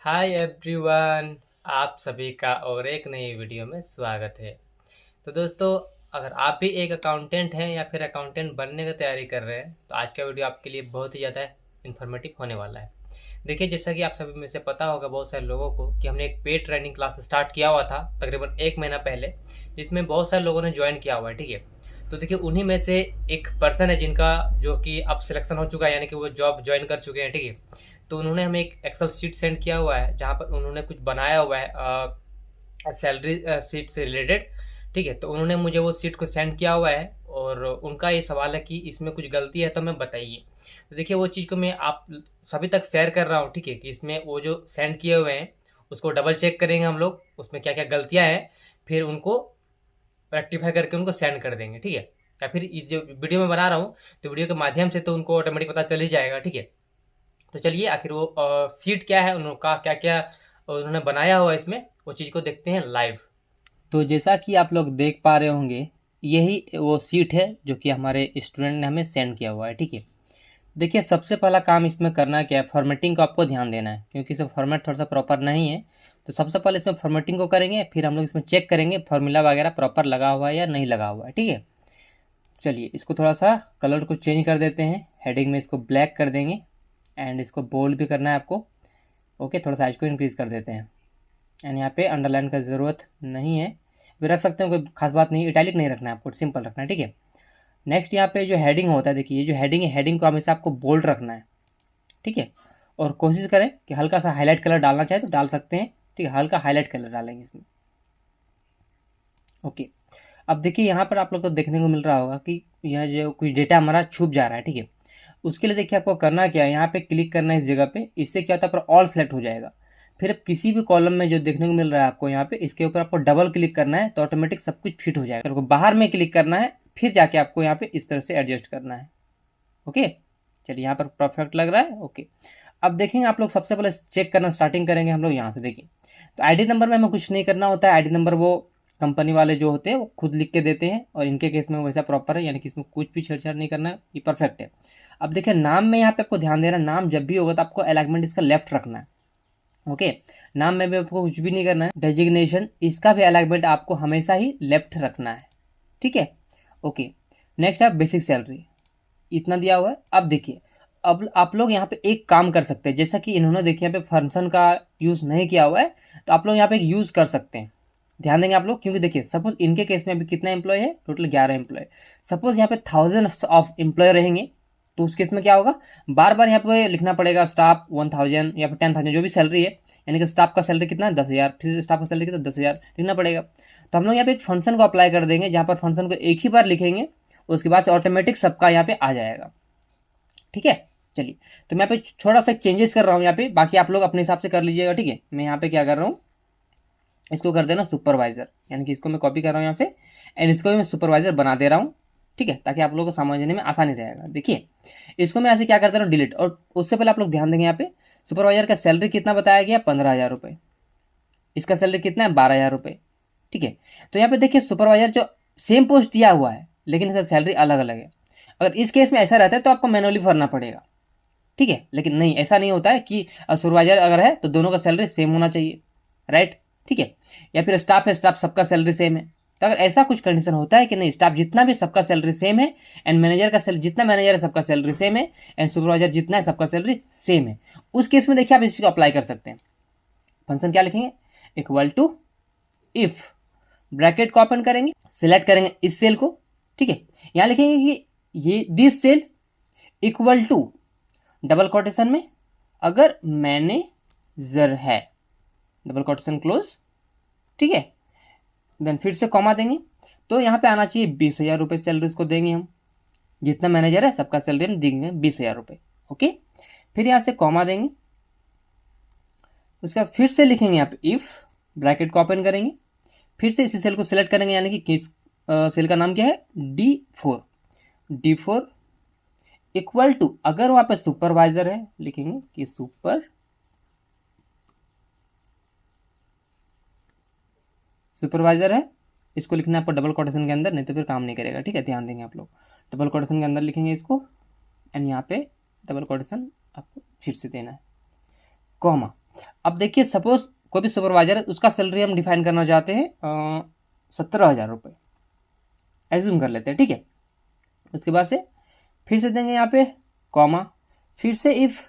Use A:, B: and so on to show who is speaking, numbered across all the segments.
A: Hi everyone. आप सभी का और एक नई वीडियो में स्वागत है। तो दोस्तों, अगर आप भी एक अकाउंटेंट हैं या फिर अकाउंटेंट बनने की तैयारी कर रहे हैं तो आज का वीडियो आपके लिए बहुत ही ज़्यादा इन्फॉर्मेटिव होने वाला है। देखिए, जैसा कि आप सभी में से पता होगा बहुत सारे लोगों को कि हमने एक पेड ट्रेनिंग क्लास स्टार्ट किया हुआ था तकरीबन 1 महीना पहले, जिसमें बहुत सारे लोगों ने ज्वाइन किया हुआ है। ठीक है, तो देखिए उन्हीं में से एक पर्सन है जिनका जो कि अब सिलेक्शन हो चुका है, यानी कि वो जॉब ज्वाइन कर चुके हैं। ठीक है, तो उन्होंने हमें एक एक्सेल शीट सेंड किया हुआ है जहाँ पर उन्होंने कुछ बनाया हुआ है सैलरी शीट से रिलेटेड। ठीक है, तो उन्होंने मुझे वो शीट को सेंड किया हुआ है और उनका ये सवाल है कि इसमें कुछ गलती है तो हमें बताइए। तो देखिए वो चीज़ को मैं आप सभी तक शेयर कर रहा हूँ। ठीक है, कि इसमें वो जो सेंड किए हुए हैं उसको डबल चेक करेंगे हम लोग, उसमें क्या क्या गलतियाँ हैं, फिर उनको रेक्टिफाई करके उनको सेंड कर देंगे। ठीक है, या फिर इस जो वीडियो में बना रहा हूँ तो वीडियो के माध्यम से तो उनको ऑटोमेटिक पता चल ही जाएगा। ठीक है, तो चलिए आखिर वो सीट क्या है, उनका क्या क्या उन्होंने बनाया हुआ है इसमें, वो चीज़ को देखते हैं लाइव। तो जैसा कि आप लोग देख पा रहे होंगे, यही वो सीट है जो कि हमारे स्टूडेंट ने हमें सेंड किया हुआ है। ठीक है, देखिए सबसे पहला काम इसमें करना क्या है, फॉर्मेटिंग को आपको ध्यान देना है क्योंकि इसमें फॉर्मेट थोड़ा सा प्रॉपर नहीं है। तो सबसे पहले इसमें फॉर्मेटिंग को करेंगे, फिर हम लोग इसमें चेक करेंगे फार्मूला वगैरह प्रॉपर लगा हुआ है या नहीं लगा हुआ है। ठीक है, चलिए इसको थोड़ा सा कलर को चेंज कर देते हैं, हेडिंग में इसको ब्लैक कर देंगे एंड इसको बोल्ड भी करना है आपको। ओके, थोड़ा साइज को इंक्रीज़ कर देते हैं एंड यहाँ पे अंडरलाइन का ज़रूरत नहीं है, भी रख सकते हैं, कोई खास बात नहीं, इटैलिक नहीं रखना है आपको, सिंपल रखना है। ठीक है, नेक्स्ट यहाँ पे जो हेडिंग होता है, देखिए ये जो हेडिंग है, हेडिंग को हमेशा आपको बोल्ड रखना है। ठीक है, और कोशिश करें कि हल्का सा हाईलाइट कलर डालना चाहे तो डाल सकते हैं। ठीक है, हल्का हाईलाइट कलर डालेंगे इसमें। ओके, अब देखिए यहाँ पर आप लोग को देखने को मिल रहा होगा कि यह जो कुछ डेटा हमारा छुप जा रहा है। ठीक है, उसके लिए देखिए आपको करना क्या है, यहाँ पे क्लिक करना है इस जगह पे, इससे क्या होता है पर ऑल सेलेक्ट हो जाएगा। फिर अब किसी भी कॉलम में जो देखने को मिल रहा है आपको यहाँ पे, इसके ऊपर आपको डबल क्लिक करना है तो ऑटोमेटिक सब कुछ फिट हो जाएगा। आपको बाहर में क्लिक करना है, फिर जाके आपको यहाँ पे इस तरह से एडजस्ट करना है। ओके, चलिए यहाँ पर परफेक्ट लग रहा है। ओके, अब देखेंगे आप लोग, सबसे पहले चेक करना स्टार्टिंग करेंगे हम लोग यहाँ से। देखिए तो आईडी नंबर में हमें कुछ नहीं करना होता है, आईडी नंबर वो कंपनी वाले जो होते हैं वो खुद लिख के देते हैं और इनके केस में वैसा प्रॉपर है, यानी कि इसमें कुछ भी छेड़छाड़ नहीं करना है, ये परफेक्ट है। अब देखिए नाम में यहाँ पे आपको ध्यान देना, नाम जब भी होगा तो आपको अलाइनमेंट इसका लेफ्ट रखना है। ओके, नाम में भी आपको कुछ भी नहीं करना है। डेजिग्नेशन, इसका भी अलाइनमेंट आपको हमेशा ही लेफ्ट रखना है। ठीक है, ओके, नेक्स्ट है बेसिक सैलरी, इतना दिया हुआ है। अब देखिए, अब आप लोग यहाँ पे एक काम कर सकते हैं, जैसा कि इन्होंने देखिए यहाँ पे फंक्शन का यूज़ नहीं किया हुआ है, तो आप लोग यहाँ पे यूज़ कर सकते हैं। ध्यान देंगे आप लोग, क्योंकि देखिए सपोज इनके केस में अभी कितना एम्प्लॉय है, टोटल 11 एम्प्लॉय। सपोज यहाँ पे थाउजेंड्स ऑफ एम्प्लॉय रहेंगे तो उस केस में क्या होगा, बार बार यहाँ पे लिखना पड़ेगा स्टाफ 1000 या फिर 10,000 जो भी सैलरी है, यानी कि स्टाफ का सैलरी कितना है 10,000, फिर स्टाफ का सैलरी कितना 10,000 लिखना पड़ेगा। तो हम लोग यहाँ पे एक फंक्शन को अप्लाई कर देंगे जहाँ पर फंक्शन को एक ही बार लिखेंगे, उसके बाद से ऑटोमेटिक सबका यहाँ पे आ जाएगा। ठीक है, चलिए तो मैं यहाँ पे थोड़ा सा चेंजेस कर रहा हूँ यहाँ पे, बाकी आप लोग अपने हिसाब से कर लीजिएगा। ठीक है, मैं यहाँ पे क्या कर रहा हूँ, इसको कर देना सुपरवाइजर, यानी कि इसको मैं कॉपी कर रहा हूँ यहाँ से एंड इसको भी मैं सुपरवाइजर बना दे रहा हूँ। ठीक है, ताकि आप लोगों को समझने में आसानी रहेगा। देखिए इसको मैं ऐसे क्या करता हूँ, डिलीट, और उससे पहले आप लोग ध्यान देंगे यहाँ पे सुपरवाइजर का सैलरी कितना बताया गया, 15,000 रुपये, इसका सैलरी कितना है 12,000 रुपये। ठीक है, तो यहाँ पे देखिए सुपरवाइजर जो सेम पोस्ट दिया हुआ है लेकिन इसका सैलरी अलग अलग है। अगर इस केस में ऐसा रहता है तो आपको मैनुअली भरना पड़ेगा। ठीक है, लेकिन नहीं, ऐसा नहीं होता है कि सुपरवाइजर अगर है तो दोनों का सैलरी सेम होना चाहिए, राइट। ठीक है, या फिर स्टाफ है, स्टाफ सबका सैलरी सेम है। तो अगर ऐसा कुछ कंडीशन होता है कि नहीं स्टाफ जितना भी सबका सैलरी सेम है एंड मैनेजर का सैलरी जितना मैनेजर है सबका सैलरी सेम है एंड सुपरवाइजर जितना है सबका सैलरी सेम है, उस केस में देखिए आप इसको अप्लाई कर सकते हैं। फंक्शन क्या लिखेंगे, इक्वल टू इफ, ब्रैकेट को ओपन करेंगे, सिलेक्ट करेंगे इस सेल को। ठीक है, यहाँ लिखेंगे कि ये this cell equal to double quotation में अगर मैनेजर है, डबल कोटेशन क्लोज। ठीक है, देन फिर से कॉमा देंगे, तो यहाँ पे आना चाहिए 20,000 रुपये सैलरी उसको देंगे हम, जितना मैनेजर है सबका सैलरी हम देंगे 20,000 रुपये। ओके, फिर यहाँ से कॉमा देंगे, उसके बाद फिर से लिखेंगे यहाँ पे इफ, ब्रैकेट को ओपन करेंगे, फिर से इसी सेल को सिलेक्ट करेंगे, यानी कि किस सेल का नाम क्या है, D4 इक्वल टू, अगर वहाँ पे सुपरवाइजर है लिखेंगे कि सुपरवाइजर है, इसको लिखना है आपको डबल कोटेशन के अंदर, नहीं तो फिर काम नहीं करेगा। ठीक है, ध्यान देंगे आप लोग, डबल कोटेशन के अंदर लिखेंगे इसको एंड यहाँ पे डबल कोटेशन आपको फिर से देना है, कॉमा, अब देखिए सपोज कोई भी सुपरवाइजर है, उसका सैलरी हम डिफाइन करना चाहते हैं 17,000 रुपये, एज्यूम कर लेते हैं, ठीक है। उसके बाद से फिर से देंगे यहाँ पे कॉमा, फिर से इफ़,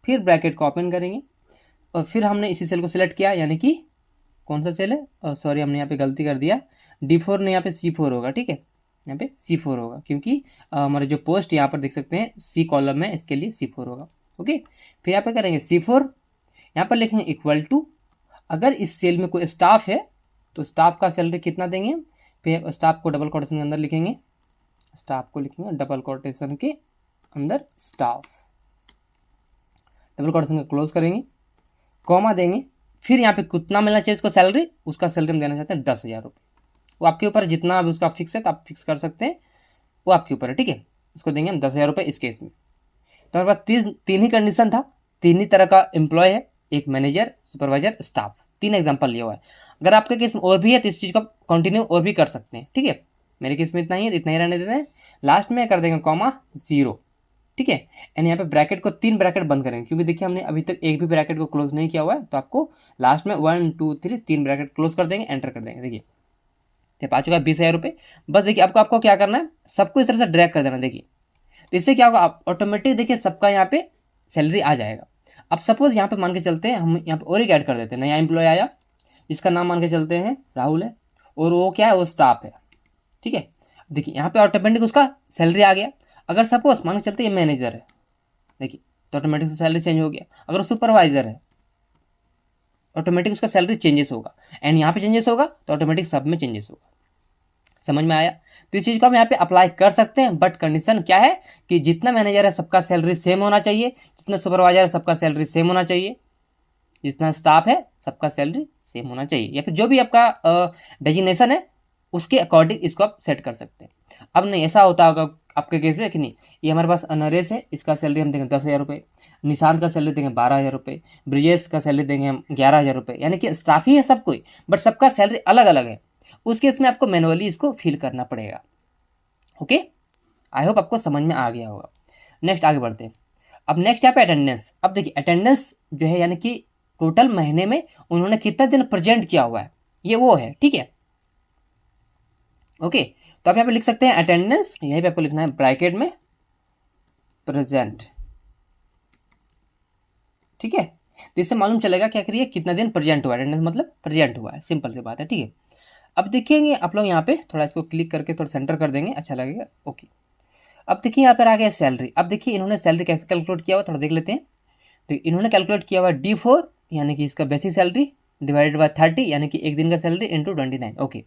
A: फिर ब्रैकेट को ओपन करेंगे और फिर हमने इसी सेल को सिलेक्ट किया, यानी कि कौन सा सेल है, सॉरी हमने यहाँ पे गलती कर दिया, D4 ने यहाँ पे C4 होगा, ठीक है, यहाँ पे C4 होगा क्योंकि हमारे जो पोस्ट यहाँ पर देख सकते हैं C कॉलम में, इसके लिए C4 होगा। ओके, फिर यहाँ पे करेंगे C4, यहाँ पर लिखेंगे इक्वल टू, अगर इस सेल में कोई स्टाफ है तो स्टाफ का सैलरी कितना देंगे, फिर स्टाफ को डबल कोटेशन के अंदर लिखेंगे, स्टाफ को लिखेंगे डबल कोटेशन के अंदर स्टाफ, डबल कोटेशन को क्लोज करेंगे, कॉमा देंगे, फिर यहाँ पे कितना मिलना चाहिए इसको सैलरी, उसका सैलरी हम देना चाहते हैं 10,000 रुपये। वो आपके ऊपर है, जितना भी उसका फिक्स है तो आप फिक्स कर सकते हैं, वो आपके ऊपर है, ठीक है। उसको देंगे हम 10,000 रुपये इस केस में। तो हमारे पास तीन ही कंडीशन था, तीन ही तरह का एम्प्लॉय है, एक मैनेजर, सुपरवाइजर, स्टाफ, तीन एग्जाम्पल लिया हुआ है। अगर आपके केस में और भी है तो इस चीज़ का कंटिन्यू और भी कर सकते हैं, ठीक है। मेरे केस में इतना ही है, इतना ही रहने देते हैं। लास्ट में कर देंगे कॉमा 0, ठीक है। एंड यहाँ पे ब्रैकेट को 3 ब्रैकेट बंद करेंगे क्योंकि देखिए हमने अभी तक एक भी ब्रैकेट को क्लोज नहीं किया हुआ है, तो आपको लास्ट में 1 2 3 3 ब्रैकेट क्लोज कर देंगे, एंटर कर देंगे। देखिए तो आ चुका है 20,000 रुपये। बस देखिए आपको क्या करना है, सबको इस तरह से ड्रैग कर देना। देखिए तो इससे क्या होगा, आप ऑटोमेटिक देखिए सबका यहाँ पे सैलरी आ जाएगा। अब सपोज यहाँ पे मान के चलते हैं, हम यहाँ पे और एक ऐड कर देते हैं, नया एम्प्लॉय आया जिसका नाम मान के चलते हैं राहुल है, और वो क्या है, वो स्टाफ है, ठीक है। देखिए यहाँ पे ऑटोमेटिक उसका सैलरी आ गया। अगर सपोज मान के चलते ये मैनेजर है, देखिए तो ऑटोमेटिक सैलरी चेंज हो गया। अगर सुपरवाइजर है ऑटोमेटिक उसका सैलरी चेंजेस होगा, एंड यहाँ पे चेंजेस होगा तो ऑटोमेटिक सब में चेंजेस होगा। समझ में आया? तो इस चीज़ को हम यहाँ पे अप्लाई कर सकते हैं, बट कंडीशन क्या है कि जितना मैनेजर है सबका सैलरी सेम होना चाहिए, जितना सुपरवाइजर है सबका सैलरी सेम होना चाहिए, जितना स्टाफ है सबका सैलरी सेम होना चाहिए, या फिर जो भी आपका डेजिग्नेशन है उसके अकॉर्डिंग इसको आप सेट कर सकते हैं। अब नहीं ऐसा होता होगा आपके केस में कि नहीं, ये हमारे पास नरेश है, इसका सैलरी हम देंगे 10,000 रुपये, निशांत का सैलरी देंगे 12,000 रुपये, ब्रिजेश का सैलरी देंगे हम 11,000 रुपये, यानी कि स्टाफ ही है सब कोई, बट सबका सैलरी अलग अलग है। उस केस में आपको मैनुअली इसको फिल करना पड़ेगा। ओके, आई होप आपको समझ में आ गया होगा। नेक्स्ट आगे बढ़ते हैं। अब नेक्स्ट यहाँ पे अटेंडेंस। अब देखिए अटेंडेंस जो है यानी कि टोटल महीने में उन्होंने कितना दिन प्रेजेंट किया हुआ है, ये वो है, ठीक है। ओके, तो आप यहाँ पे लिख सकते हैं अटेंडेंस, यहीं पे आपको लिखना है ब्रैकेट में प्रेजेंट, ठीक है। तो इससे मालूम चलेगा क्या करिए कितना दिन प्रेजेंट हुआ है, अटेंडेंस मतलब प्रेजेंट हुआ है, सिंपल सी बात है, ठीक है। अब देखेंगे आप लोग यहाँ पे थोड़ा इसको क्लिक करके थोड़ा सेंटर कर देंगे, अच्छा लगेगा। ओके, अब देखिए यहाँ पर आ गया सैलरी। अब देखिए इन्होंने सैलरी कैसे कैलकुलेट किया हुआ, थोड़ा देख लेते हैं। तो इन्होंने कैलकुलेट किया हुआ D4 यानी कि इसका बेसिक सैलरी डिवाइडेड बाय 30 यानी कि एक दिन का सैलरी इंटू 29। ओके,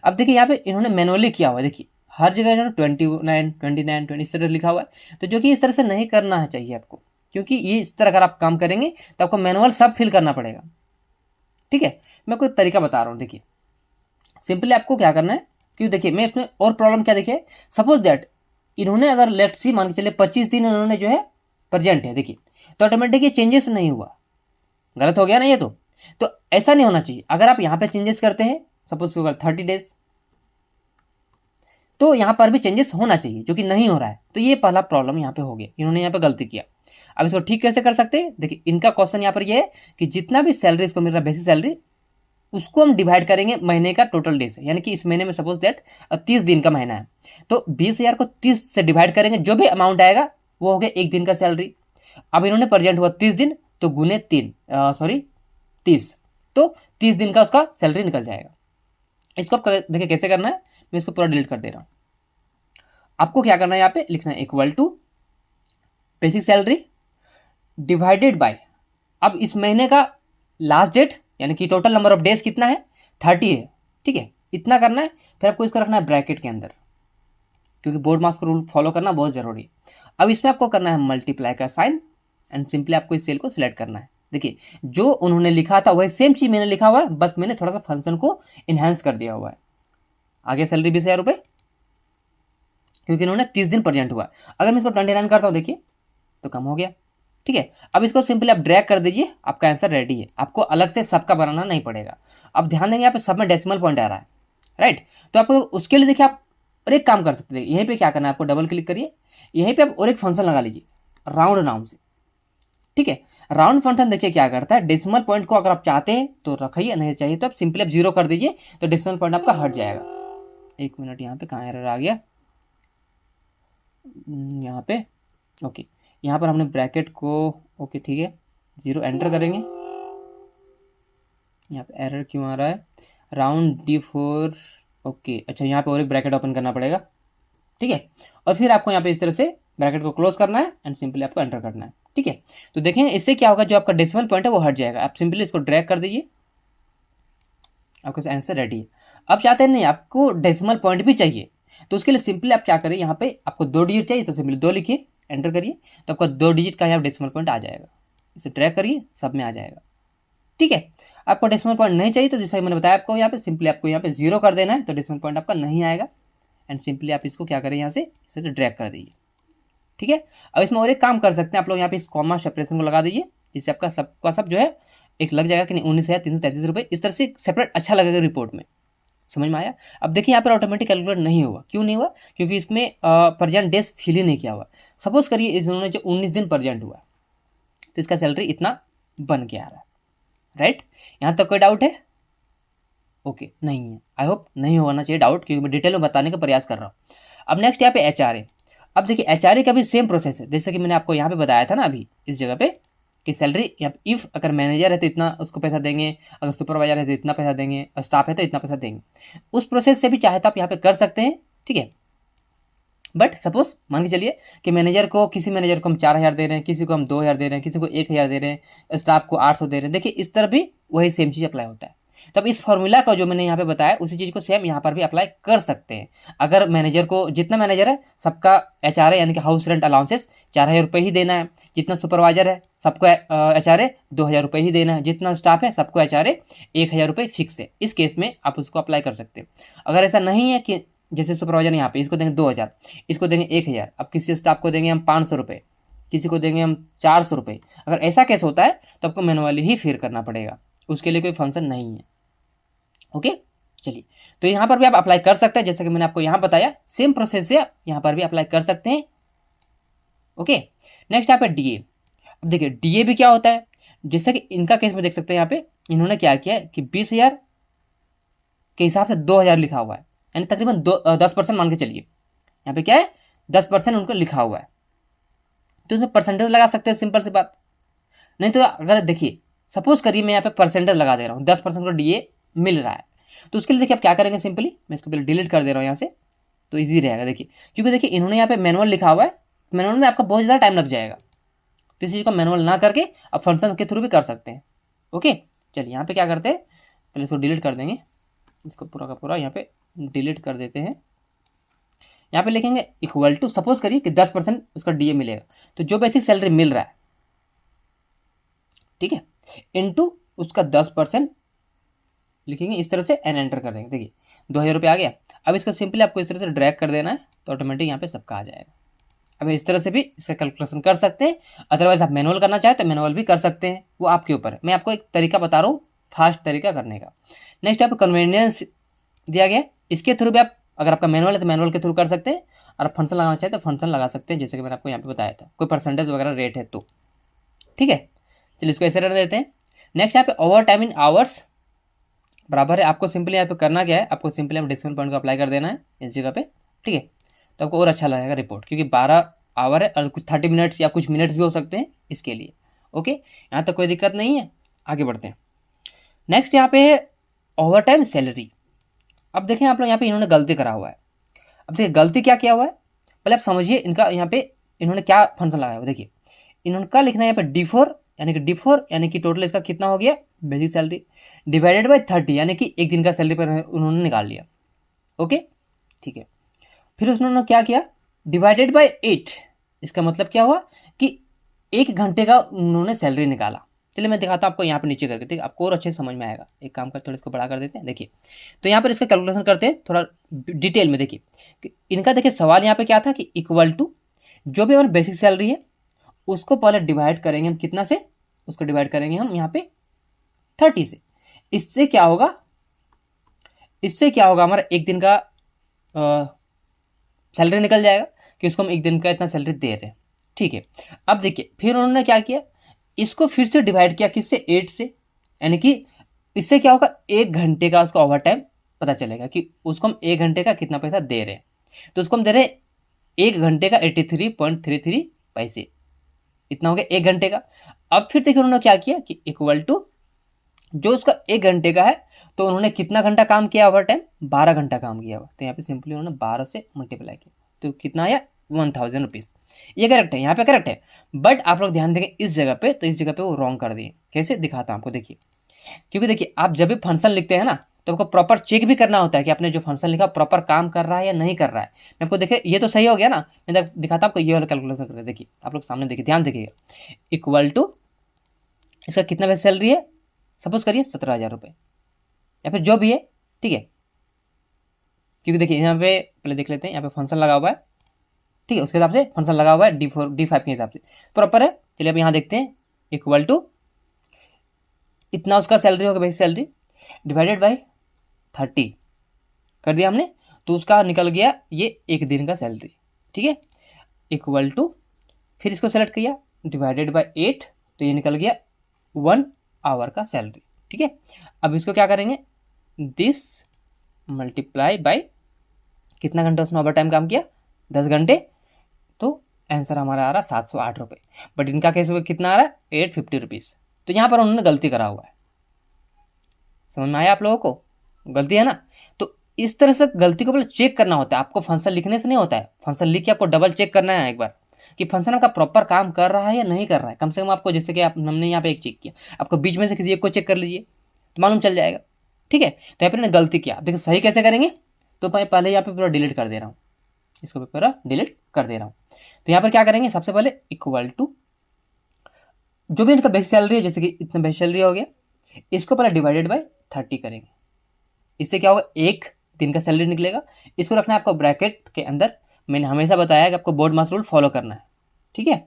A: अब देखिए यहाँ पे इन्होंने मैनुअली किया हुआ है, देखिए हर जगह इन्होंने 29 29 20 इस तरह लिखा हुआ है। तो जो कि इस तरह से नहीं करना है चाहिए आपको, क्योंकि ये इस तरह अगर आप काम करेंगे तो आपको मैनुअल सब फिल करना पड़ेगा, ठीक है। मैं कोई तरीका बता रहा हूँ, देखिए सिंपली आपको क्या करना है, क्योंकि देखिए मैं इसमें और प्रॉब्लम क्या देखिए, सपोज दैट इन्होंने अगर लेट सी मान के चलिए 25 दिन इन्होंने जो है प्रेजेंट है, देखिए तो ऑटोमेटिक ये चेंजेस नहीं हुआ, गलत हो गया ना ये। तो ऐसा नहीं होना चाहिए। अगर आप यहाँ पे चेंजेस करते हैं सपोज 30 डेज, तो यहाँ पर भी चेंजेस होना चाहिए, जो कि नहीं हो रहा है। तो ये पहला प्रॉब्लम यहाँ पे हो गया, इन्होंने यहाँ पे गलती किया। अब इसको ठीक कैसे कर सकते हैं, देखिए इनका क्वेश्चन यहाँ पर ये है कि जितना भी सैलरी इसको मिल रहा है बेसिक सैलरी, उसको हम डिवाइड करेंगे महीने का टोटल डेज, यानी कि इस महीने में सपोज दैट 30 दिन का महीना है, तो 20,000 को 30 से डिवाइड करेंगे, जो भी अमाउंट आएगा वो हो गया एक दिन का सैलरी। अब इन्होंने प्रेजेंट हुआ 30 दिन, तो गुने 30, तो 30 दिन का उसका सैलरी निकल जाएगा। इसको आप देखिए कैसे करना है, मैं इसको पूरा डिलीट कर दे रहा हूँ। आपको क्या करना है, यहाँ पे लिखना है equal to basic salary divided by, अब इस महीने का लास्ट डेट यानी कि टोटल नंबर ऑफ डेज कितना है 30 है, ठीक है, इतना करना है। फिर आपको इसको रखना है ब्रैकेट के अंदर, क्योंकि बोर्ड मार्क्स का रूल फॉलो करना बहुत जरूरी है। अब इसमें आपको करना है मल्टीप्लाई का साइन, एंड सिंपली आपको इस सेल को सिलेक्ट करना है। देखिए जो उन्होंने लिखा था वही सेम चीज मैंने लिखा हुआ है, बस मैंने थोड़ा सा फंक्शन को इन्हेंस कर दिया हुआ है। आगे सैलरी 20,000 रुपये, क्योंकि इन्होंने 30 दिन प्रेजेंट हुआ। अगर मैं इसको 29 करता हूँ देखिए तो कम हो गया, ठीक है। अब इसको सिंपली आप ड्रैग कर दीजिए, आपका आंसर रेडी है, आपको अलग से सबका बनाना नहीं पड़ेगा। अब ध्यान देंगे यहाँ पे सब में डेसिमल पॉइंट आ रहा है, राइट। तो आपको उसके लिए देखिए आप और एक काम कर सकते हैं, यहीं पे क्या करना है, आपको डबल क्लिक करिए, यहीं पे आप और एक फंक्शन लगा लीजिए राउंड नाउन से, ठीक है। राउंड फंक्शन देखिए क्या करता है, डेसिमल पॉइंट को अगर आप चाहते हैं तो रखिए, नहीं चाहिए तो आप सिंपली आप 0 कर दीजिए, तो डेसिमल पॉइंट आपका हट जाएगा। 1 मिनट, यहाँ पे कहाँ एरर आ गया, यहाँ पे ओके, यहाँ पर हमने ब्रैकेट को ओके ठीक है 0 एंटर करेंगे। यहाँ पे एरर क्यों आ रहा है, राउंड D4 ओके, अच्छा यहाँ पे और एक ब्रैकेट ओपन करना पड़ेगा, ठीक है। और फिर आपको यहाँ पे इस तरह से ब्रैकेट को क्लोज करना है एंड सिंपली आपको एंटर करना है, ठीक है। तो देखें इससे क्या होगा, जो आपका डेसिमल पॉइंट है वो हट जाएगा। आप सिंपली इसको ड्रैग कर दीजिए, आपका आंसर रेडी है। अब चाहते हैं नहीं आपको डेसिमल पॉइंट भी चाहिए, तो उसके लिए सिंपली आप क्या करिए, यहाँ पे आपको 2 डिजिट चाहिए तो सिंपली 2 लिखिए, एंटर करिए, तो आपका 2 डिजिट का यहाँ डेसिमल पॉइंट आ जाएगा। इसे ड्रैग करिए, सब में आ जाएगा, ठीक है। आपको डेसिमल पॉइंट नहीं चाहिए तो जैसा मैंने बताया आपको, यहाँ पे सिंपली आपको यहाँ पे 0 कर देना है, तो डेसिमल पॉइंट आपका नहीं आएगा। एंड सिंपली आप इसको क्या करें, यहाँ से इसे ड्रैग कर दीजिए, ठीक है। अब इसमें और एक काम कर सकते हैं आप लोग, यहाँ पे इस कॉमा सेपरेशन को लगा दीजिए, जिससे आपका सबका सब जो है एक लग जाएगा कि नहीं 19,333 रुपये, इस तरह से सेपरेट अच्छा लगेगा रिपोर्ट में। समझ में आया। अब देखिए यहाँ पर ऑटोमेटिक कैलकुलेट नहीं हुआ, क्यों नहीं हुआ, क्योंकि इसमें प्रेजेंट डेज फिल ही नहीं किया हुआ। सपोज करिए इन्होंने जो 19 दिन प्रेजेंट हुआ तो इसका सैलरी इतना बन के आ रहा है, राइट। यहाँ तक कोई डाउट है, ओके नहीं है, आई होप नहीं होना चाहिए डाउट, क्योंकि मैं डिटेल में बताने का प्रयास कर रहा हूँ। अब नेक्स्ट यहाँ पे HRA। अब देखिए HRA का भी सेम प्रोसेस है, जैसे कि मैंने आपको यहाँ पे बताया था ना अभी इस जगह पे कि सैलरी यहाँ पे इफ़ अगर मैनेजर है तो इतना उसको पैसा देंगे, अगर सुपरवाइजर है तो इतना पैसा देंगे, और स्टाफ है तो इतना पैसा देंगे। उस प्रोसेस से भी चाहे तो आप यहाँ पे कर सकते हैं, ठीक है। बट सपोज मान के चलिए कि किसी मैनेजर को हम 4,000 दे रहे हैं, किसी को हम 2,000 दे रहे हैं, किसी को 1,000 दे रहे हैं, स्टाफ को 800 दे रहे हैं। देखिए इस तरह भी वही सेम चीज़ अप्लाई होता है। तब इस फॉर्मूला का जो मैंने यहाँ पे बताया उसी चीज़ को सेम यहाँ पर भी अप्लाई कर सकते हैं। अगर मैनेजर को, जितना मैनेजर है सबका HRA यानी कि हाउस रेंट अलाउंसेस 4,000 रुपये ही देना है, जितना सुपरवाइजर है सबको HRA 2,000 रुपये ही देना है, जितना स्टाफ है सबको HRA 1,000 रुपये फिक्स है। इस केस में आप उसको अप्लाई कर सकते हैं। अगर ऐसा नहीं है कि जैसे सुपरवाइजर यहाँ पे इसको देंगे 2,000, इसको देंगे 1,000, अब किसी स्टाफ को देंगे हम 500 रुपये, किसी को देंगे हम 400 रुपये, अगर ऐसा केस होता है तो आपको मैनुअली ही फिर करना पड़ेगा, उसके लिए कोई फंक्शन नहीं है, ओके। चलिए तो यहाँ पर भी आप अप्लाई कर सकते हैं, जैसे कि मैंने आपको यहाँ बताया सेम प्रोसेस से यहाँ पर भी अप्लाई कर सकते हैं, ओके। नेक्स्ट यहाँ पे DA। अब देखिए DA भी क्या होता है, जैसे कि इनका केस में देख सकते हैं यहाँ पे इन्होंने क्या किया है कि 20,000 के हिसाब से 2,000 लिखा हुआ है, यानी तकरीबन 10% मान के चलिए, यहाँ पे क्या है 10% उनको लिखा हुआ है, तो इसमें परसेंटेज लगा सकते हैं, सिंपल सी बात। नहीं तो अगर देखिए सपोज करिए मैं यहाँ पे परसेंटेज लगा दे रहा हूँ, 10% को DA मिल रहा है, तो उसके लिए देखिए आप क्या करेंगे, सिंपली मैं इसको पहले डिलीट कर दे रहा हूँ यहाँ से, तो ईजी रहेगा। देखिए क्योंकि देखिए इन्होंने यहाँ पे मैनुअल लिखा हुआ है, मैनुअल में आपका बहुत ज़्यादा टाइम लग जाएगा, तो इस चीज़ को मैनुअल ना करके आप फंक्शन के थ्रू भी कर सकते हैं, ओके। चलिए यहाँ पे क्या करते हैं, पहले इसको डिलीट कर देंगे, इसको पूरा का पूरा यहाँ पे डिलीट कर देते हैं। यहाँ पे लिखेंगे इक्वल टू, सपोज करिए कि 10% उसका DA मिलेगा, तो जो बेसिक सैलरी मिल रहा है, ठीक है, इनटू उसका 10% लिखेंगे इस तरह से एंड एंटर कर देंगे। देखिए 2,000 रुपये आ गया। अब इसको सिंपली आपको इस तरह से ड्रैग कर देना है, तो ऑटोमेटिक यहाँ पे सबका आ जाएगा। अब इस तरह से भी इसका कैलकुलेशन कर सकते हैं, अदरवाइज आप मैनुअल करना चाहें तो मैनुअल भी कर सकते हैं, वो आपके ऊपर है। मैं आपको एक तरीका बता रहा हूँ, फास्ट तरीका करने का। नेक्स्ट यहाँ पे कन्वीनियंस दिया गया, इसके थ्रू भी आप, अगर आपका मैनुअल है तो मैनुअल के थ्रू कर सकते हैं, और आप फंक्शन लगाना चाहें तो फंक्शन लगा सकते हैं, जैसे कि मैंने आपको यहाँ पे बताया था, कोई परसेंटेज वगैरह रेट है तो, ठीक है। चलिए इसको ऐसे रहने देते हैं। नेक्स्ट यहाँ पे ओवर टाइम इन आवर्स बराबर है, आपको सिंपली यहाँ पे करना क्या है, आपको सिंपली आप डेसिमल पॉइंट को अप्लाई कर देना है इस जगह पे, ठीक है। तो आपको और अच्छा लगेगा रिपोर्ट, क्योंकि 12 आवर है और कुछ 30 मिनट्स या कुछ मिनट्स भी हो सकते हैं इसके लिए, ओके। यहाँ तक कोई दिक्कत नहीं है, आगे बढ़ते हैं। नेक्स्ट यहाँ पे है ओवर टाइम सैलरी। अब देखें आप लोग यहाँ पे इन्होंने गलती करा हुआ है। अब देखिए गलती क्या किया हुआ है, पहले आप समझिए इनका यहाँ पे इन्होंने क्या फंक्शन लगाया हुआ। देखिए इन्होंने क्या लिखना है यहाँ पे D4, यानी कि टोटल इसका कितना हो गया बेसिक सैलरी डिवाइडेड बाय 30, यानी कि एक दिन का सैलरी पर उन्होंने निकाल लिया, ओके ठीक है। फिर उन्होंने क्या किया, डिवाइडेड बाय 8, इसका मतलब क्या हुआ कि 1 घंटे का उन्होंने सैलरी निकाला। चलिए मैं दिखाता हूँ आपको यहाँ पर नीचे करके, ठीक है, आपको और अच्छे से समझ में आएगा। एक काम कर, थोड़ा इसको बड़ा कर देते हैं। देखिए तो यहाँ पर इसका कैलकुलेशन करते हैं थोड़ा डिटेल में। देखिए इनका देखिए सवाल यहाँ पे क्या था कि इक्वल टू जो भी हमारी बेसिक सैलरी है उसको पहले डिवाइड करेंगे हम कितना से, उसको डिवाइड करेंगे हम यहाँ पे 30 से। इससे क्या होगा, हमारा एक दिन का सैलरी निकल जाएगा कि उसको हम एक दिन का इतना सैलरी दे रहे हैं, ठीक है। अब देखिए फिर उन्होंने क्या किया, इसको फिर से डिवाइड किया किससे, 8 से, यानी कि इससे क्या होगा, 1 घंटे का उसका ओवर टाइम पता चलेगा कि उसको हम 1 घंटे का कितना पैसा दे रहे हैं। तो उसको हम दे रहे हैं 1 घंटे का 83.33 पैसे, इतना हो गया 1 घंटे का। अब फिर देखिए उन्होंने क्या किया कि इक्वल टू जो उसका 1 घंटे का है, तो उन्होंने कितना घंटा काम किया ओवर टाइम, 12 घंटा काम किया हुआ, तो यहाँ पे सिंपली उन्होंने 12 से मल्टीप्लाई किया, तो कितना आया 1000 रुपीज़। ये करेक्ट है, यहाँ पे करेक्ट है। बट आप लोग ध्यान देंगे इस जगह पे, तो इस जगह पे वो रॉन्ग कर दिए। कैसे दिखाता हूँ आपको, देखिए, क्योंकि देखिए आप जब भी फंक्शन लिखते हैं ना, तो आपको प्रॉपर चेक भी करना होता है कि आपने जो फंक्शन लिखा प्रॉपर काम कर रहा है या नहीं कर रहा है। मैं आपको देखिए ये तो सही हो गया ना, मैं दिखाता हूँ आपको, ये वाला कैलकुलेशन करके देखिए, आप लोग सामने देखिए, ध्यान देखिएगा, इक्वल टू इसका कितना पैसा सैलरी है, सपोज करिए 17,000 रुपये, या फिर जो भी है, ठीक है। क्योंकि देखिए यहाँ पे पहले देख लेते हैं, यहाँ पे फंक्शन लगा हुआ है, ठीक है, उसके हिसाब से फंक्शन लगा हुआ है D4 D5 के हिसाब से प्रॉपर है। चलिए अब यहाँ देखते हैं, इक्वल टू इतना उसका सैलरी होगा, बेसिक सैलरी डिवाइडेड बाई 30 कर दिया हमने, तो उसका निकल गया ये 1 दिन का सैलरी, ठीक है, इक्वल टू फिर इसको सेलेक्ट किया डिवाइडेड बाई 8, तो ये निकल गया 1 आवर का सैलरी, ठीक है। अब इसको क्या करेंगे, दिस मल्टीप्लाई बाई कितना घंटा उसने ओवर टाइम काम किया, 10 घंटे, तो आंसर हमारा आ रहा है 708 रुपये। बट इनका केस कितना आ रहा है, 850 रुपीज़। तो यहाँ पर उन्होंने गलती करा हुआ है, समझ में आया आप लोगों को, गलती है ना। तो इस तरह से गलती को पहले चेक करना होता है, आपको फंक्शन लिखने से नहीं होता है, फंक्शन लिख के आपको डबल चेक करना है एक बार कि फंक्शन आपका प्रॉपर काम कर रहा है या नहीं कर रहा है। कम से कम आपको, जैसे कि आप हमने यहाँ पे एक चेक किया, आपको बीच में से किसी एक को चेक कर लीजिए तो मालूम चल जाएगा, ठीक है। तो यहाँ पर गलती किया, देखिए सही कैसे करेंगे, तो मैं पहले यहाँ पे पूरा डिलीट कर दे रहा हूँ, इसको पूरा डिलीट कर दे रहा हूँ। तो यहाँ पर क्या करेंगे, सबसे पहले इक्वल टू जो भी इनका बेसिक सैलरी है, जैसे कि इतना बेसिक सैलरी हो गया, इसको पहले डिवाइडेड बाय 30 करेंगे, इससे क्या होगा, 1 दिन का सैलरी निकलेगा। इसको रखना है आपको ब्रैकेट के अंदर, मैंने हमेशा बताया कि आपको बोर्ड मास रूल फॉलो करना है, ठीक है।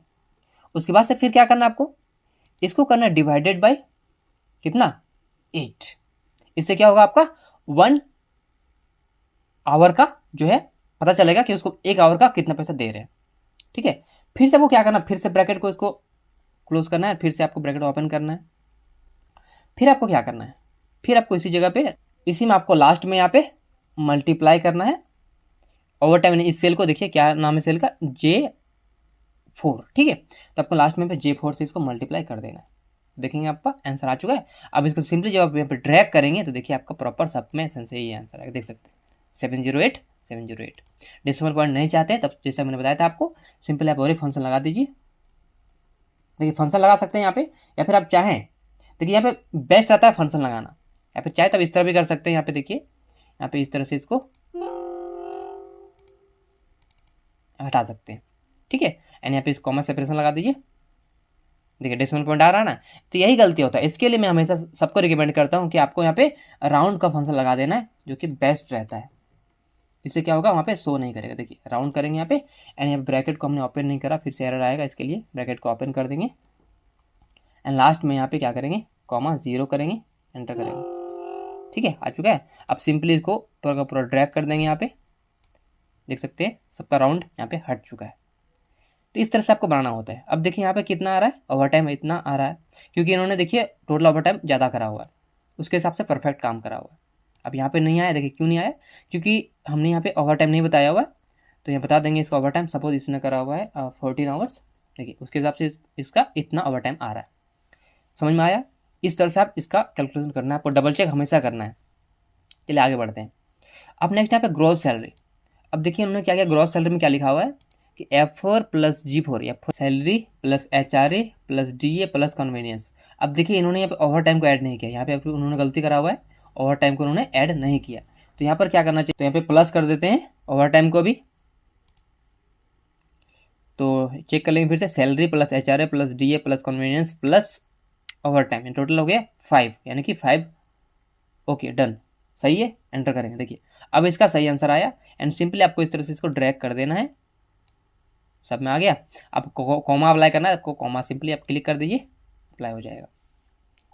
A: उसके बाद से फिर क्या करना है आपको, इसको करना है डिवाइडेड बाय कितना, 8, इससे क्या होगा आपका 1 आवर का जो है पता चलेगा कि उसको 1 आवर का कितना पैसा दे रहे हैं, ठीक है। फिर से वो क्या करना, फिर से ब्रैकेट को इसको क्लोज करना है, फिर से आपको ब्रैकेट ओपन करना है, फिर आपको क्या करना है, फिर आपको इसी जगह पे, इसी में आपको लास्ट में यहाँ पे मल्टीप्लाई करना है ओवर टाइम। इस सेल को देखिए क्या नाम है सेल का, J4, ठीक है। तो आपको लास्ट में पे J4 से इसको मल्टीप्लाई कर देना है, देखेंगे आपका आंसर आ चुका है। अब इसको सिंपली जब आप यहाँ पे ड्रैग करेंगे तो देखिए आपका प्रॉपर सब में से ये आंसर आएगा, देख सकते हैं 708 डेसिमल पॉइंट नहीं चाहते तब जैसा मैंने बताया था आपको, सिंपल आप और एक फंक्शन लगा दीजिए। देखिए फंक्शन लगा सकते हैं यहाँ पे, या फिर आप चाहें, देखिए यहाँ पे बेस्ट आता है फंक्शन लगाना, या फिर चाहे तब इस तरह भी कर सकते हैं। यहाँ पे देखिए, यहाँ पे इस तरह से इसको हटा सकते हैं, ठीक है। एंड यहाँ पे इस कॉमा सेपरेशन लगा दीजिए, देखिए डेसिमल पॉइंट आ रहा है ना। तो यही गलती होता है, इसके लिए मैं हमेशा सबको रिकमेंड करता हूँ कि आपको यहाँ पे राउंड का फंक्शन लगा देना है, जो कि बेस्ट रहता है। इससे क्या होगा, वहाँ पे शो नहीं करेगा, देखिए राउंड करेंगे यहाँ पे, एंड यहाँ ब्रैकेट को हमने ओपन नहीं करा, फिर से एरर आएगा, इसके लिए ब्रैकेट को ओपन कर देंगे, एंड लास्ट में यहाँ पे क्या करेंगे, कॉमा 0 करेंगे, एंटर करेंगे, ठीक है, आ चुका है। अब सिंपली इसको पूरा का पूरा ड्रैग कर देंगे, यहाँ पे देख सकते हैं सबका राउंड यहाँ पे हट चुका है। तो इस तरह से आपको बनाना होता है। अब देखिए यहाँ पे कितना आ रहा है, ओवर टाइम इतना आ रहा है, क्योंकि इन्होंने देखिए टोटल ओवर टाइम ज़्यादा करा हुआ है, उसके हिसाब से परफेक्ट काम करा हुआ है। अब यहाँ पे नहीं आया, देखिए क्यों नहीं आया, क्योंकि हमने यहाँ पे ओवर टाइम नहीं बताया हुआ है। तो यहाँ बता देंगे इसका ओवर टाइम, सपोज इसने करा हुआ है 14 आवर्स, देखिए उसके हिसाब से इसका इतना ओवर टाइम आ रहा है। समझ में आया, इस तरह से आप इसका कैलकुलेशन करना है, आपको डबल चेक हमेशा करना है। चलिए आगे बढ़ते हैं। अब नेक्स्ट यहाँ पे ग्रॉस सैलरी। अब देखिए उन्होंने क्या किया, ग्रॉस सैलरी में क्या लिखा हुआ है कि F4 plus G4, F4 salary plus HRA plus DA plus convenience. अब देखिए इन्होंने यहाँ पे ओवर टाइम को ऐड नहीं किया, यहाँ पे उन्होंने गलती करा हुआ है, ओवर टाइम को उन्होंने ऐड नहीं किया। तो यहाँ पर क्या करना चाहिए, तो यहाँ पे प्लस कर देते हैं ओवर टाइम को भी, तो चेक कर लेंगे फिर से, salary plus HRA plus DA plus convenience plus over time, total हो गया 5, यानी कि 5। ओके डन, सही है, एंटर करेंगे। देखिए अब इसका सही आंसर आया, एंड सिंपली आपको इस तरह से इसको ड्रैग कर देना है, सब में आ गया। अब कॉमा अप्लाई करना है, आपको कॉमा सिंपली आप क्लिक कर दीजिए, अप्लाई हो जाएगा।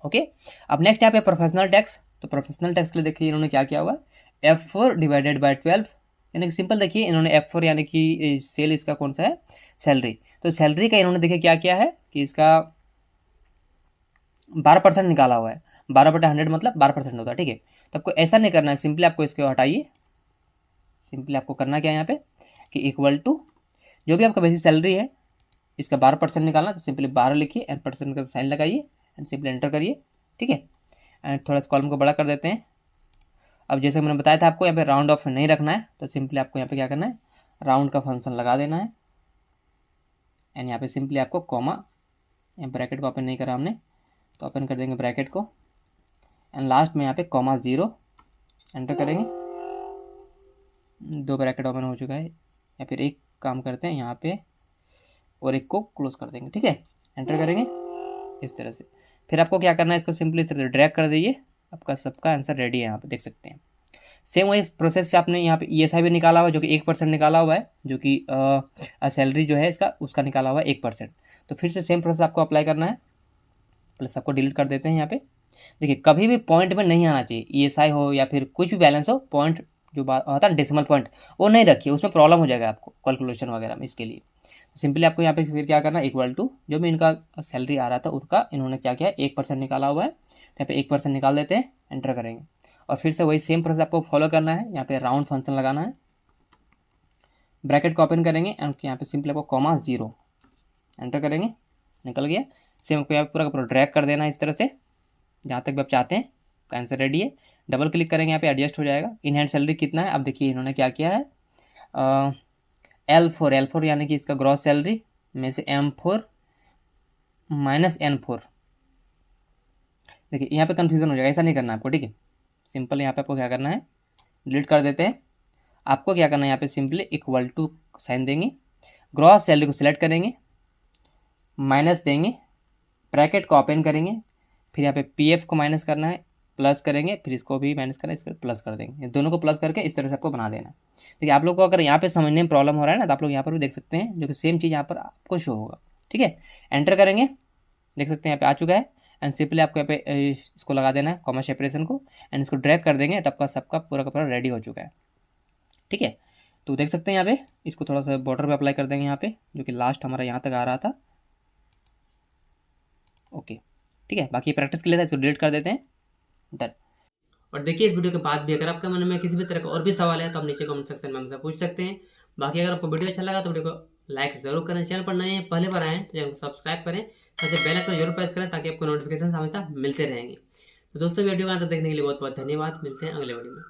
A: ओके, अब नेक्स्ट यहाँ पे प्रोफेशनल टैक्स। तो प्रोफेशनल टैक्स के लिए देखिए इन्होंने क्या किया हुआ है, F4 डिवाइडेड बाय 12, यानी कि सिंपल देखिए इन्होंने F4 यानी कि सेल इसका कौन सा है, सैलरी। तो सैलरी का इन्होंने देखिए क्या किया है कि इसका 12% निकाला हुआ है, 12/100 मतलब 12% होता है, ठीक है। तो आपको ऐसा नहीं करना है, सिंपली आपको इसको हटाइए, सिंपली आपको करना क्या है यहाँ पे कि इक्वल टू जो भी आपका बेसिक सैलरी है इसका 12% निकालना, तो सिंपली 12 लिखिए एंड परसेंट का साइन लगाइए एंड सिंपली एंटर करिए, ठीक है। एंड थोड़ा इस कॉलम को बड़ा कर देते हैं। अब जैसे मैंने बताया था आपको यहाँ पे राउंड ऑफ नहीं रखना है, तो सिंपली आपको यहाँ पे क्या करना है, राउंड का फंक्शन लगा देना है एंड यहाँ पे सिंपली आपको कॉमा, यहाँ ब्रैकेट को ओपन नहीं करा हमने तो ओपन कर देंगे ब्रैकेट को एंड लास्ट में यहाँ पे कॉमा 0 एंटर करेंगे। 2 ब्रैकेट ओपन हो चुका है, या फिर एक काम करते हैं यहाँ पे और एक को क्लोज कर देंगे, ठीक है। एंटर करेंगे इस तरह से। फिर आपको क्या करना है, इसको सिंपली इस तरह से ड्रैग कर दीजिए, आपका सबका आंसर रेडी है, यहाँ पे देख सकते हैं। सेम वही प्रोसेस से आपने यहाँ पे ESI भी निकाला हुआ है जो कि 1% निकाला हुआ है, जो कि सैलरी जो है इसका उसका निकाला हुआ है 1%। तो फिर से सेम प्रोसेस आपको अप्लाई करना है, प्लस आपको डिलीट कर देते हैं यहाँ पे। देखिए कभी भी पॉइंट में नहीं आना चाहिए, ESI हो या फिर कुछ भी बैलेंस हो, पॉइंट जो बात होता है डेसिमल पॉइंट वो नहीं रखिए, उसमें प्रॉब्लम हो जाएगा आपको कैलकुलेशन वगैरह में। इसके लिए सिंपली आपको यहाँ पे फिर क्या करना है, इक्वल टू जो भी इनका सैलरी आ रहा था उनका इन्होंने क्या किया है 1% निकाला हुआ है, तो यहाँ पे 1% निकाल देते हैं, एंटर करेंगे और फिर से वही सेम प्रोसेस आपको फॉलो करना है। यहाँ पे राउंड फंक्शन लगाना है, ब्रैकेट को ओपन करेंगे एंड यहाँ पे सिंपली आपको कॉमा 0 एंटर करेंगे, निकल गया। सेम आपको यहाँ पे पूरा ड्रैग कर देना है इस तरह से जहाँ तक भी आप चाहते हैं, आंसर रेडी है। डबल क्लिक करेंगे यहाँ पे एडजस्ट हो जाएगा। इन हैंड सैलरी कितना है, अब देखिए इन्होंने क्या किया है, L4 यानी कि इसका ग्रॉस सैलरी में से M4 माइनस N4। देखिए यहाँ पे कन्फ्यूजन हो जाएगा, ऐसा नहीं करना आपको, ठीक है। सिंपल यहाँ पे आपको क्या करना है, डिलीट कर देते हैं। आपको क्या करना है, यहाँ पे सिंपली इक्वल टू साइन देंगे, ग्रॉस सैलरी को सिलेक्ट करेंगे, माइनस देंगे, ब्रैकेट को ओपन करेंगे, फिर यहाँ पे PF को माइनस करना है, प्लस करेंगे, फिर इसको भी माइनस करना है, इसको प्लस कर देंगे, दोनों को प्लस करके इस तरह से आपको बना देना है। देखिए आप लोग को अगर यहाँ पे समझने में प्रॉब्लम हो रहा है ना, तो आप लोग यहाँ पर भी देख सकते हैं, जो कि सेम चीज़ यहाँ पर आपको शो होगा, ठीक है। एंटर करेंगे, देख सकते हैं यहाँ पे आ चुका है एंड सिंपली आपको यहाँ पे इसको लगा देना है कॉमा सेपरेशन को एंड इसको ड्रैग कर देंगे, तब का सबका पूरा का पूरा रेडी हो चुका है, ठीक है। तो देख सकते हैं यहाँ पे इसको थोड़ा सा बॉर्डर पे अप्लाई कर देंगे यहाँ पे, जो कि लास्ट हमारा यहाँ तक आ रहा था, ओके, ठीक है। बाकी प्रैक्टिस के लिए था, इसको डिलीट कर देते हैं, डन। और देखिए इस वीडियो के बाद भी अगर आपके मन में किसी भी तरह का और भी सवाल है तो आप नीचे कमेंट सेक्शन में हमसे पूछ सकते हैं। बाकी अगर आपको वीडियो अच्छा लगा तो वीडियो को लाइक जरूर करें, चैनल पर नए हैं पहले बार आए हैं तो चैनल को सब्सक्राइब करें, साथ ही बेल आइकन जरूर प्रेस करें ताकि आपको नोटिफिकेशन हमेशा मिलते रहेंगे। तो दोस्तों वीडियो का अंत देखने के लिए बहुत बहुत धन्यवाद, मिलते हैं अगले वीडियो में।